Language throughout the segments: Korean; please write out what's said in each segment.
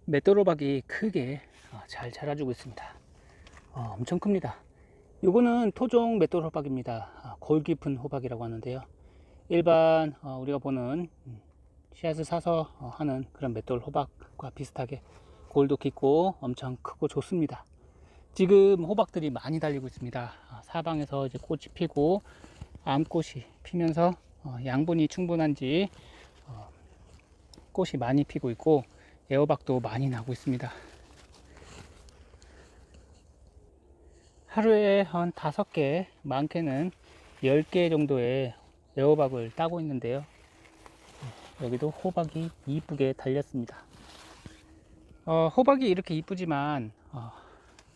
맷도로박이 크게 잘 자라주고 있습니다. 엄청 큽니다. 요거는 토종 맷도로박입니다. 골 깊은 호박이라고 하는데요. 일반 우리가 보는 씨앗을 사서 하는 그런 맷돌 호박과 비슷하게 골도 깊고 엄청 크고 좋습니다. 지금 호박들이 많이 달리고 있습니다. 사방에서 이제 꽃이 피고 암꽃이 피면서 양분이 충분한지 꽃이 많이 피고 있고 애호박도 많이 나고 있습니다. 하루에 한 5개, 많게는 10개 정도의 애호박을 따고 있는데요. 여기도 호박이 이쁘게 달렸습니다. 호박이 이렇게 이쁘지만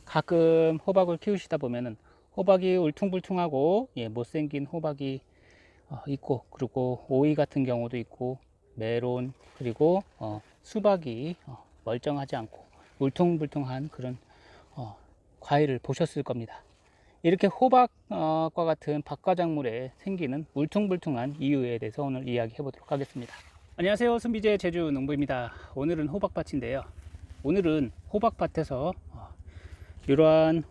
가끔 호박을 키우시다 보면은 호박이 울퉁불퉁하고 못생긴 호박이 있고, 그리고 오이 같은 경우도 있고, 메론, 그리고 수박이 멀쩡하지 않고 울퉁불퉁한 그런 과일을 보셨을 겁니다. 이렇게 호박과 같은 박과작물에 생기는 울퉁불퉁한 이유에 대해서 오늘 이야기해 보도록 하겠습니다. 안녕하세요, 순비제 제주농부입니다. 오늘은 호박밭인데요. 오늘은 호박밭에서 이러한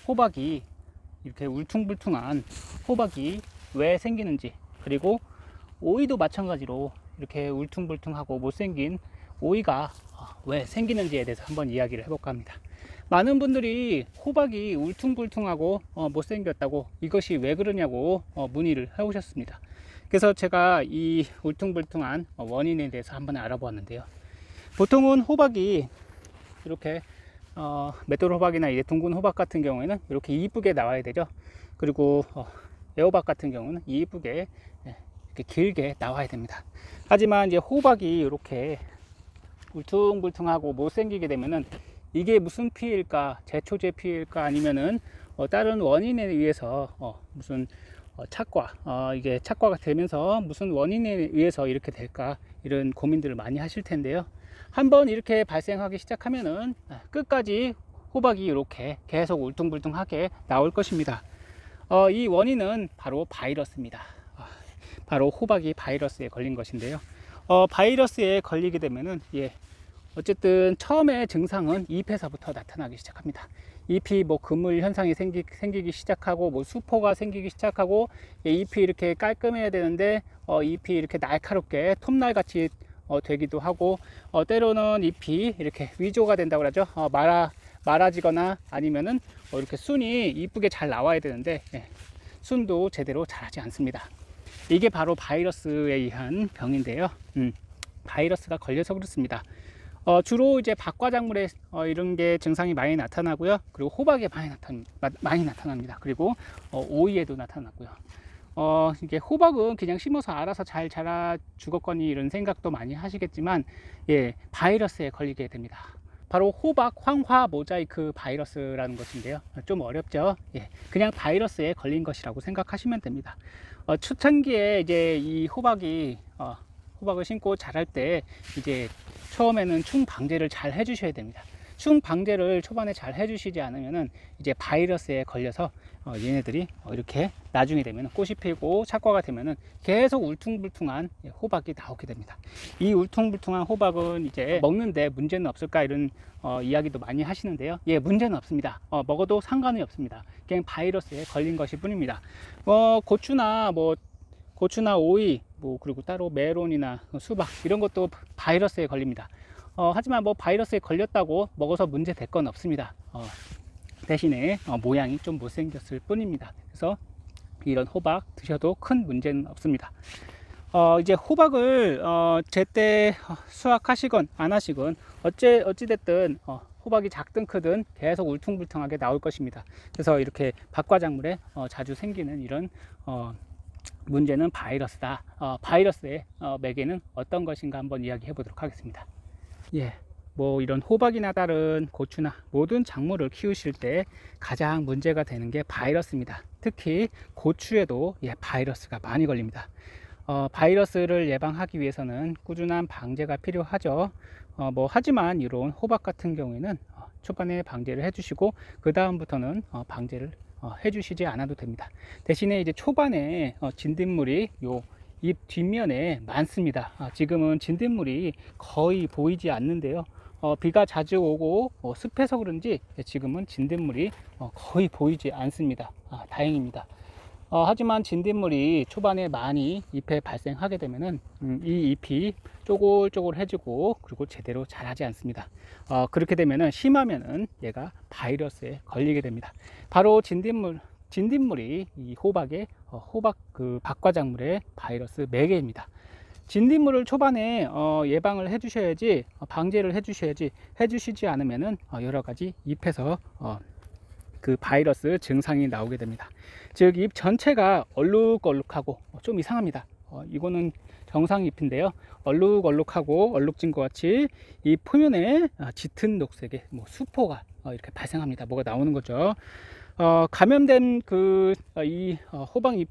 호박이, 이렇게 울퉁불퉁한 호박이 왜 생기는지, 그리고 오이도 마찬가지로 이렇게 울퉁불퉁하고 못생긴 오이가 왜 생기는지에 대해서 한번 이야기를 해볼까 합니다. 많은 분들이 호박이 울퉁불퉁하고 못생겼다고, 이것이 왜 그러냐고 문의를 해 오셨습니다. 그래서 제가 이 울퉁불퉁한 원인에 대해서 한번 알아보았는데요. 보통은 호박이 이렇게 맷돌 호박이나 이제 둥근 호박 같은 경우에는 이렇게 이쁘게 나와야 되죠. 그리고 애호박 같은 경우는 이쁘게 이렇게 길게 나와야 됩니다. 하지만 이제 호박이 이렇게 울퉁불퉁하고 못생기게 되면은 이게 무슨 피해일까? 제초제 피해일까? 아니면은 다른 원인에 의해서 무슨 착과, 이게 착과가 되면서 무슨 원인에 의해서 이렇게 될까? 이런 고민들을 많이 하실 텐데요. 한번 이렇게 발생하기 시작하면은 끝까지 호박이 이렇게 계속 울퉁불퉁하게 나올 것입니다. 이 원인은 바로 바이러스입니다. 바로 호박이 바이러스에 걸린 것인데요. 바이러스에 걸리게 되면은 어쨌든 처음에 증상은 잎에서부터 나타나기 시작합니다. 잎이 그물 현상이 생기기 시작하고 수포가 생기기 시작하고 잎이 이렇게 깔끔해야 되는데 잎이 이렇게 날카롭게 톱날같이 되기도 하고, 때로는 잎이 이렇게 위조가 된다고 하죠. 말아지거나 아니면은 이렇게 순이 이쁘게 잘 나와야 되는데 순도 제대로 자라지 않습니다. 이게 바로 바이러스에 의한 병인데요. 바이러스가 걸려서 그렇습니다. 주로 이제 박과작물에 이런 게 증상이 많이 나타나고요. 그리고 호박에 많이 나타납니다. 그리고 오이에도 나타나고요. 이게 호박은 그냥 심어서 알아서 잘 자라 주겠거니 이런 생각도 많이 하시겠지만 바이러스에 걸리게 됩니다. 바로 호박 황화 모자이크 바이러스라는 것인데요. 좀 어렵죠. 그냥 바이러스에 걸린 것이라고 생각하시면 됩니다. 초창기에 이제 이 호박을 심고 자랄 때 이제 처음에는 충 방제를 잘 해주셔야 됩니다. 충 방제를 초반에 잘 해주시지 않으면은 이제 바이러스에 걸려서 얘네들이 이렇게 나중에 되면 꽃이 피고 착과가 되면은 계속 울퉁불퉁한 호박이 나오게 됩니다. 이 울퉁불퉁한 호박은 이제 먹는데 문제는 없을까 이런 이야기도 많이 하시는데요. 문제는 없습니다. 먹어도 상관이 없습니다. 그냥 바이러스에 걸린 것일 뿐입니다. 고추나 오이, 그리고 따로 메론이나 수박 이런 것도 바이러스에 걸립니다. 하지만 바이러스에 걸렸다고 먹어서 문제 될 건 없습니다. 대신에 모양이 좀 못생겼을 뿐입니다. 그래서 이런 호박 드셔도 큰 문제는 없습니다. 이제 호박을 제때 수확하시건 안 하시건 어찌됐든 호박이 작든 크든 계속 울퉁불퉁하게 나올 것입니다. 그래서 이렇게 박과작물에 자주 생기는 이런 문제는 바이러스다. 바이러스의 매개는 어떤 것인가 한번 이야기해 보도록 하겠습니다. 이런 호박이나 다른 고추나 모든 작물을 키우실 때 가장 문제가 되는 게 바이러스입니다. 특히 고추에도 바이러스가 많이 걸립니다. 바이러스를 예방하기 위해서는 꾸준한 방제가 필요하죠. 하지만 이런 호박 같은 경우에는 초반에 방제를 해주시고 그 다음부터는 방제를 해주시지 않아도 됩니다. 대신에 이제 초반에 진딧물이 잎 뒷면에 많습니다. 지금은 진딧물이 거의 보이지 않는데요. 비가 자주 오고 습해서 그런지 지금은 진딧물이 거의 보이지 않습니다. 다행입니다. 하지만 진딧물이 초반에 많이 잎에 발생하게 되면은 이 잎이 쪼글쪼글해지고 그리고 제대로 자라지 않습니다. 그렇게 되면은 심하면은 얘가 바이러스에 걸리게 됩니다. 바로 진딧물이 이 호박의 호박 그 박과작물의 바이러스 매개입니다. 진딧물을 초반에 예방을 해 주셔야지, 방제를 해 주셔야지, 해주시지 않으면은 여러 가지 잎에서 그 바이러스 증상이 나오게 됩니다. 즉 잎 전체가 얼룩얼룩하고 좀 이상합니다. 이거는 정상 잎인데요. 얼룩얼룩하고 얼룩진 것 같이 이 표면에 짙은 녹색의 수포가 이렇게 발생합니다. 뭐가 나오는 거죠. 감염된 이 호박 잎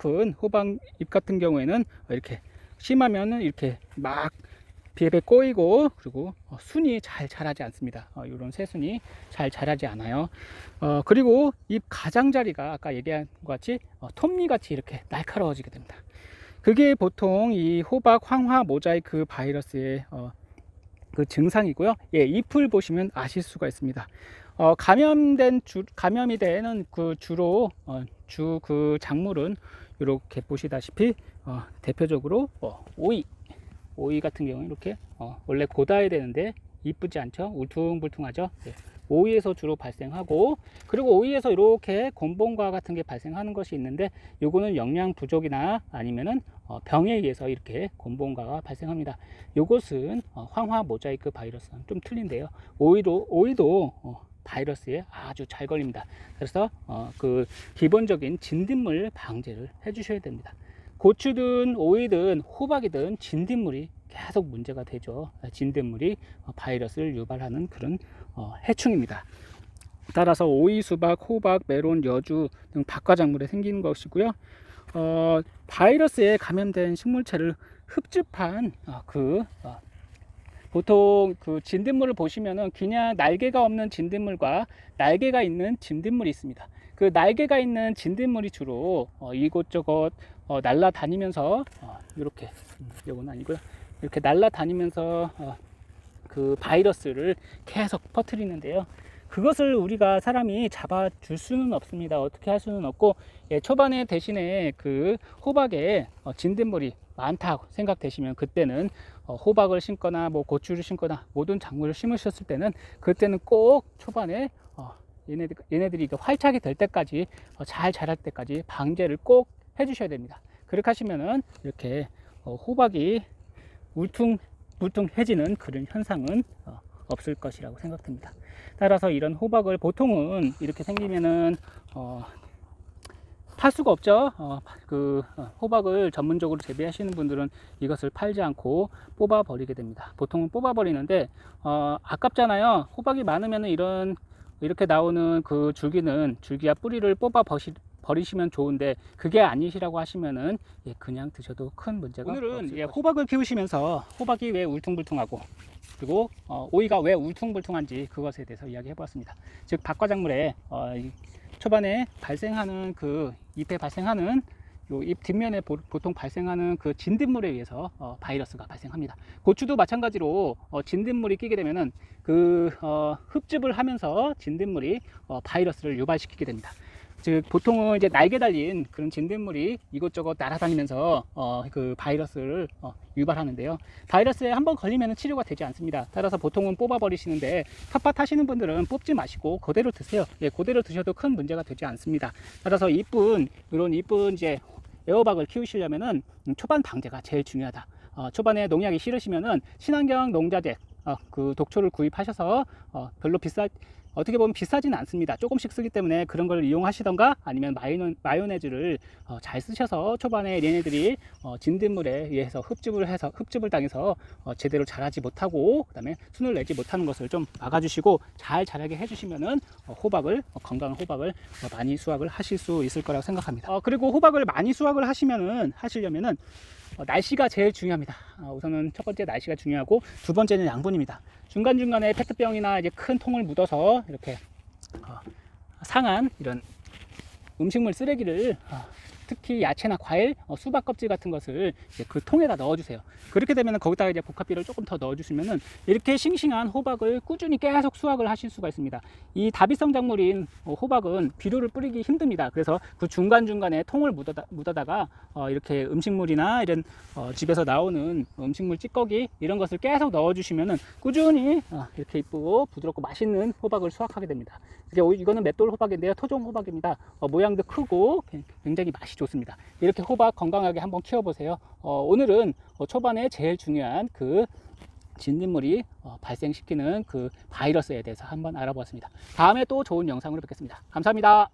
같은 경우에는 이렇게 심하면은 이렇게 막 비에 꼬이고 그리고 순이 잘 자라지 않습니다. 이런 새순이 잘 자라지 않아요. 그리고 잎 가장자리가 아까 얘기한 것 같이 톱니같이 이렇게 날카로워지게 됩니다. 그게 보통 이 호박 황화 모자이크 바이러스의 그 증상이고요. 예, 잎을 보시면 아실 수가 있습니다. 감염이 되는 주로 그 작물은 이렇게 보시다시피 대표적으로 오이 같은 경우는 이렇게 원래 고다야 되는데 이쁘지 않죠? 울퉁불퉁하죠? 네. 오이에서 주로 발생하고, 그리고 오이에서 이렇게 곰봉과 같은 게 발생하는 것이 있는데, 요거는 영양 부족이나 아니면은 병에 의해서 이렇게 곰봉과가 발생합니다. 요것은 황화 모자이크 바이러스는 좀 틀린데요. 오이도 바이러스에 아주 잘 걸립니다. 그래서 그 기본적인 진딧물 방제를 해 주셔야 됩니다. 고추든 오이든 호박이든 진딧물이 계속 문제가 되죠. 진딧물이 바이러스를 유발하는 그런 해충입니다. 따라서 오이, 수박, 호박, 메론, 여주 등 박과작물에 생기는 것이고요. 바이러스에 감염된 식물체를 흡집한 보통 그 진딧물을 보시면은 그냥 날개가 없는 진딧물과 날개가 있는 진딧물이 있습니다. 그 날개가 있는 진딧물이 주로 이곳저곳 날아다니면서 이렇게 이건 아니고요. 이렇게 날아다니면서 그 바이러스를 계속 퍼뜨리는데요. 그것을 우리가 사람이 잡아줄 수는 없습니다. 어떻게 할 수는 없고, 초반에 대신에 그 호박에 진딧물이 많다고 생각되시면 그때는 호박을 심거나 고추를 심거나 모든 작물을 심으셨을 때는 그때는 꼭 초반에 얘네들이 활착이 될 때까지 잘 자랄 때까지 방제를 꼭 해주셔야 됩니다. 그렇게 하시면은 이렇게 호박이 울퉁불퉁해지는 그런 현상은 없을 것이라고 생각됩니다. 따라서 이런 호박을 보통은 이렇게 생기면은 팔 수가 없죠. 호박을 전문적으로 재배하시는 분들은 이것을 팔지 않고 뽑아 버리게 됩니다. 보통은 뽑아 버리는데 아깝잖아요. 호박이 많으면 이렇게 나오는 그 줄기와 뿌리를 뽑아 버리시면 좋은데, 그게 아니시라고 하시면은 그냥 드셔도 큰 문제가 없습니다. 호박을 키우시면서 호박이 왜 울퉁불퉁하고 그리고 오이가 왜 울퉁불퉁한지 그것에 대해서 이야기해 보았습니다. 즉 박과작물에 초반에 발생하는 잎에 발생하는 요 잎 뒷면에 보통 발생하는 그 진딧물에 의해서 바이러스가 발생합니다. 고추도 마찬가지로 진딧물이 끼게 되면은 흡집을 하면서 진딧물이 바이러스를 유발시키게 됩니다. 즉 보통은 이제 날개 달린 그런 진딧물이 이곳저곳 날아다니면서 그 바이러스를 유발하는데요. 바이러스에 한번 걸리면 치료가 되지 않습니다. 따라서 보통은 뽑아 버리시는데, 텃밭 하시는 분들은 뽑지 마시고 그대로 드세요. 그대로 드셔도 큰 문제가 되지 않습니다. 따라서 이런 이쁜 이제 애호박을 키우시려면은 초반 방제가 제일 중요하다. 초반에 농약이 싫으시면은 친환경 농자재 그 독초를 구입하셔서 별로 어떻게 보면 비싸지는 않습니다. 조금씩 쓰기 때문에 그런 걸 이용하시던가, 아니면 마요네즈를 잘 쓰셔서 초반에 얘네들이 진딧물에 의해서 흡집을 당해서 제대로 자라지 못하고 그다음에 순을 내지 못하는 것을 좀 막아주시고 잘 자라게 해주시면은 건강한 호박을 많이 수확을 하실 수 있을 거라고 생각합니다. 그리고 호박을 많이 수확을 하시려면은 날씨가 제일 중요합니다. 우선은 첫 번째 날씨가 중요하고, 두 번째는 양분입니다. 중간중간에 페트병이나 이제 큰 통을 묻어서 이렇게 상한 이런 음식물 쓰레기를 특히 야채나 과일, 수박 껍질 같은 것을 이제 그 통에다 넣어주세요. 그렇게 되면 거기다가 이제 복합비료를 조금 더 넣어주시면은 이렇게 싱싱한 호박을 꾸준히 계속 수확을 하실 수가 있습니다. 이 다비성 작물인 호박은 비료를 뿌리기 힘듭니다. 그래서 그 중간중간에 통을 묻어다가 이렇게 음식물이나 이런 집에서 나오는 음식물 찌꺼기 이런 것을 계속 넣어주시면은 꾸준히 이렇게 이쁘고 부드럽고 맛있는 호박을 수확하게 됩니다. 이거는 맷돌 호박인데요. 토종 호박입니다. 모양도 크고 굉장히 맛이 좋습니다. 이렇게 호박 건강하게 한번 키워보세요. 오늘은 초반에 제일 중요한 그 진딧물이 발생시키는 그 바이러스에 대해서 한번 알아보았습니다. 다음에 또 좋은 영상으로 뵙겠습니다. 감사합니다.